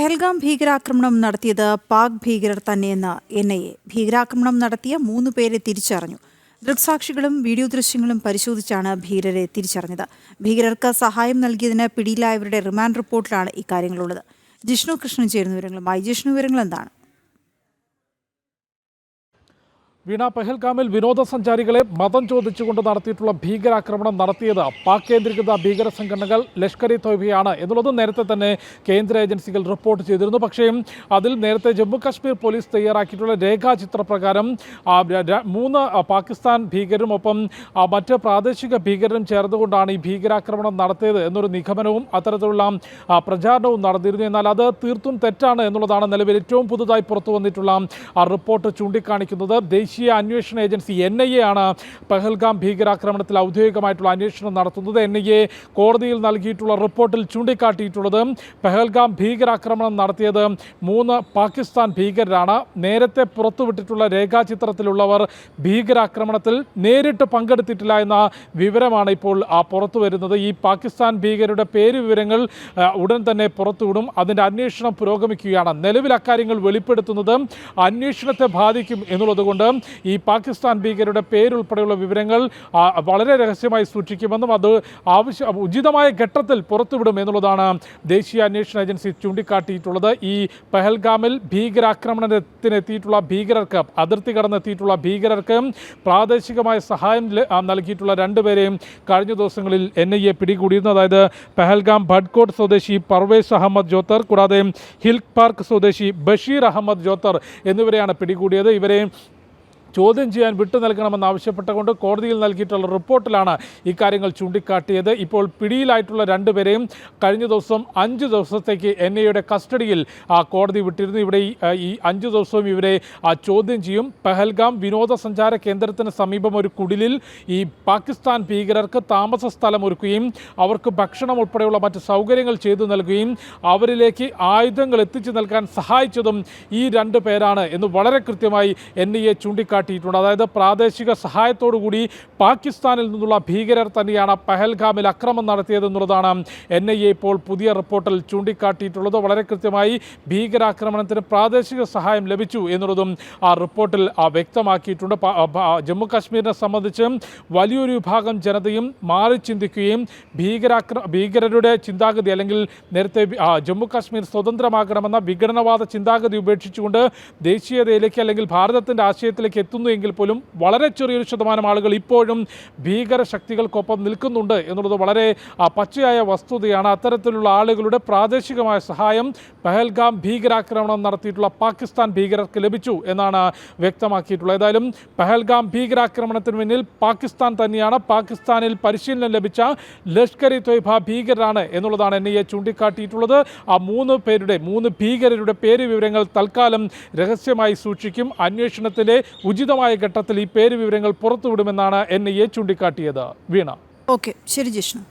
പെഹൽഗാം ഭീകരാക്രമണം നടത്തിയത് പാക് ഭീകരർ തന്നെയെന്ന് NIA. ഭീകരാക്രമണം നടത്തിയ 3 പേരെ തിരിച്ചറിഞ്ഞു. ദൃക്സാക്ഷികളും വീഡിയോ ദൃശ്യങ്ങളും പരിശോധിച്ചാണ് ഭീകരരെ തിരിച്ചറിഞ്ഞത്. ഭീകരർക്ക് സഹായം നൽകിയതിന് പിടിയിലായവരുടെ റിമാൻഡ് റിപ്പോർട്ടിലാണ് ഇക്കാര്യങ്ങളുള്ളത്. ജിഷ്ണു കൃഷ്ണൻ ചേരുന്ന വിവരങ്ങളുമായി. ജിഷ്ണു, വിവരങ്ങൾ എന്താണ്? വീണ, പെഹൽഗാമിൽ വിനോദസഞ്ചാരികളെ മതം ചോദിച്ചുകൊണ്ട് നടത്തിയിട്ടുള്ള ഭീകരാക്രമണം നടത്തിയത് പാക് കേന്ദ്രീകൃത ഭീകര സംഘടനകൾ ലഷ്കർ ഇ തോയ്ബയാണ് എന്നുള്ളത് നേരത്തെ തന്നെ കേന്ദ്ര ഏജൻസികൾ റിപ്പോർട്ട് ചെയ്തിരുന്നു. പക്ഷേ അതിൽ നേരത്തെ ജമ്മു കാശ്മീർ പോലീസ് തയ്യാറാക്കിയിട്ടുള്ള രേഖാചിത്രപ്രകാരം 3 പാകിസ്ഥാൻ ഭീകരരും ഒപ്പം മറ്റ് പ്രാദേശിക ഭീകരരും ചേർന്നുകൊണ്ടാണ് ഈ ഭീകരാക്രമണം നടത്തിയത് എന്നൊരു നിഗമനവും അത്തരത്തിലുള്ള പ്രചാരണവും നടന്നിരുന്നു. എന്നാൽ അത് തീർത്തും തെറ്റാണ് എന്നുള്ളതാണ് നിലവിൽ ഏറ്റവും പുതുതായി പുറത്തു വന്നിട്ടുള്ള റിപ്പോർട്ട് ചൂണ്ടിക്കാണിക്കുന്നത്. ദേശീയ അന്വേഷണ ഏജൻസി NIA ആണ് പെഹൽഗാം ഭീകരാക്രമണത്തിൽ ഔദ്യോഗികമായിട്ടുള്ള അന്വേഷണം നടത്തുന്നത്. NIA കോടതിയിൽ നൽകിയിട്ടുള്ള റിപ്പോർട്ടിൽ ചൂണ്ടിക്കാട്ടിയിട്ടുള്ളത് പെഹൽഗാം ഭീകരാക്രമണം നടത്തിയത് 3 പാകിസ്ഥാൻ ഭീകരരാണ്. നേരത്തെ പുറത്തുവിട്ടിട്ടുള്ള രേഖാചിത്രത്തിലുള്ളവർ ഭീകരാക്രമണത്തിൽ നേരിട്ട് പങ്കെടുത്തിട്ടില്ല എന്ന വിവരമാണ് ഇപ്പോൾ പുറത്തു വരുന്നത്. ഈ പാകിസ്ഥാൻ ഭീകരരുടെ പേര് വിവരങ്ങൾ ഉടൻ തന്നെ പുറത്തുവിടും. അതിൻ്റെ അന്വേഷണം പുരോഗമിക്കുകയാണ്. നിലവിൽ അക്കാര്യങ്ങൾ വെളിപ്പെടുത്തുന്നത് അന്വേഷണത്തെ ബാധിക്കും എന്നുള്ളതുകൊണ്ട് ഈ പാകിസ്ഥാൻ ഭീകരരുടെ പേരുൾപ്പെടെയുള്ള വിവരങ്ങൾ വളരെ രഹസ്യമായി സൂക്ഷിക്കുമെന്നും അത് ഉചിതമായ ഘട്ടത്തിൽ പുറത്തുവിടും എന്നുള്ളതാണ് ദേശീയ അന്വേഷണ ഏജൻസി ചൂണ്ടിക്കാട്ടിയിട്ടുള്ളത്. ഈ പെഹൽഗാമിൽ ഭീകരാക്രമണത്തിനെത്തിയിട്ടുള്ള ഭീകരർക്ക്, അതിർത്തി കടന്നെത്തിയിട്ടുള്ള ഭീകരർക്ക് പ്രാദേശികമായ സഹായം നൽകിയിട്ടുള്ള 2 പേരെയും കഴിഞ്ഞ ദിവസങ്ങളിൽ NIA പിടികൂടിയിരുന്നു. അതായത് പെഹൽഗാം ഭഡ്കോട്ട് സ്വദേശി പർവേസ് അഹമ്മദ് ജോത്തർ, കൂടാതെ ഹിൽ പാർക്ക് സ്വദേശി ബഷീർ അഹമ്മദ് ജോത്തർ എന്നിവരെയാണ് പിടികൂടിയത്. ഇവരെ ചോദ്യം ചെയ്യാൻ വിട്ടു നൽകണമെന്നാവശ്യപ്പെട്ടുകൊണ്ട് കോടതിയിൽ നൽകിയിട്ടുള്ള റിപ്പോർട്ടിലാണ് ഇക്കാര്യങ്ങൾ ചൂണ്ടിക്കാട്ടിയത്. ഇപ്പോൾ പിടിയിലായിട്ടുള്ള 2 പേരെയും കഴിഞ്ഞ ദിവസം 5 ദിവസത്തേക്ക് NIAയുടെ കസ്റ്റഡിയിൽ കോടതി വിട്ടിരുന്നു. ഇവിടെ ഈ 5 ദിവസവും ഇവരെ ചോദ്യം ചെയ്യും. പെഹൽഗാം വിനോദസഞ്ചാര കേന്ദ്രത്തിന് സമീപം ഒരു കുടിലിൽ ഈ പാകിസ്ഥാൻ ഭീകരർക്ക് താമസ സ്ഥലം ഒരുക്കുകയും അവർക്ക് ഭക്ഷണം ഉൾപ്പെടെയുള്ള മറ്റ് സൗകര്യങ്ങൾ ചെയ്തു നൽകുകയും അവരിലേക്ക് ആയുധങ്ങൾ എത്തിച്ചു നൽകാൻ സഹായിച്ചതും ഈ 2 പേരാണ് എന്ന് വളരെ കൃത്യമായി NIA ചൂണ്ടിക്കാട്ടി. അതായത് പ്രാദേശിക സഹായത്തോടുകൂടി പാകിസ്ഥാനിൽ നിന്നുള്ള ഭീകരർ തന്നെയാണ് പെഹൽഗാമിൽ അക്രമം നടത്തിയതെന്നുള്ളതാണ് NIA ഇപ്പോൾ പുതിയ റിപ്പോർട്ടിൽ ചൂണ്ടിക്കാട്ടിയിട്ടുള്ളത്. വളരെ കൃത്യമായി ഭീകരാക്രമണത്തിന് പ്രാദേശിക സഹായം ലഭിച്ചു എന്നുള്ളതും ആ റിപ്പോർട്ടിൽ വ്യക്തമാക്കിയിട്ടുണ്ട്. ജമ്മു കാശ്മീരിനെ സംബന്ധിച്ച് വലിയൊരു വിഭാഗം ജനതയും മാറി ചിന്തിക്കുകയും ഭീകരരുടെ ചിന്താഗതി, അല്ലെങ്കിൽ നേരത്തെ ജമ്മു കാശ്മീർ സ്വതന്ത്രമാകണമെന്ന വിഘടനവാദ ചിന്താഗതി ഉപേക്ഷിച്ചുകൊണ്ട് ദേശീയതയിലേക്ക് അല്ലെങ്കിൽ ഭാരതത്തിൻ്റെ ആശയത്തിലേക്ക് എത്തുന്നുവെങ്കിൽ പോലും വളരെ ചെറിയൊരു ശതമാനം ആളുകൾ ഇപ്പോഴും ഭീകര ശക്തികൾക്കൊപ്പം നിൽക്കുന്നുണ്ട് എന്നുള്ളത് വളരെ പച്ചയായ വസ്തുതയാണ്. അത്തരത്തിലുള്ള ആളുകളുടെ പ്രാദേശികമായ സഹായം പെഹൽഗാം ഭീകരാക്രമണം നടത്തിയിട്ടുള്ള പാകിസ്ഥാൻ ഭീകരർക്ക് ലഭിച്ചു എന്നാണ് വ്യക്തമാക്കിയിട്ടുള്ളത്. ഏതായാലും പെഹൽഗാം ഭീകരാക്രമണത്തിന് പിന്നിൽ പാകിസ്ഥാൻ തന്നെയാണ്. പാകിസ്ഥാനിൽ പരിശീലനം ലഭിച്ച ലഷ്കർ ഇ തോയ്ബ ഭീകരരാണ് എന്നുള്ളതാണ് NIA ചൂണ്ടിക്കാട്ടിയിട്ടുള്ളത്. ആ 3 ഭീകരരുടെ പേര് വിവരങ്ങൾ തൽക്കാലം രഹസ്യമായി സൂക്ഷിക്കും. അന്വേഷണത്തിലെ ഉചിതമായ ഘട്ടത്തിൽ ഈ പേര് വിവരങ്ങൾ പുറത്തുവിടുമെന്നാണ് NIA ചൂണ്ടിക്കാട്ടിയത്. വീണ. ഓക്കെ, ശരി ജിഷ്ണു.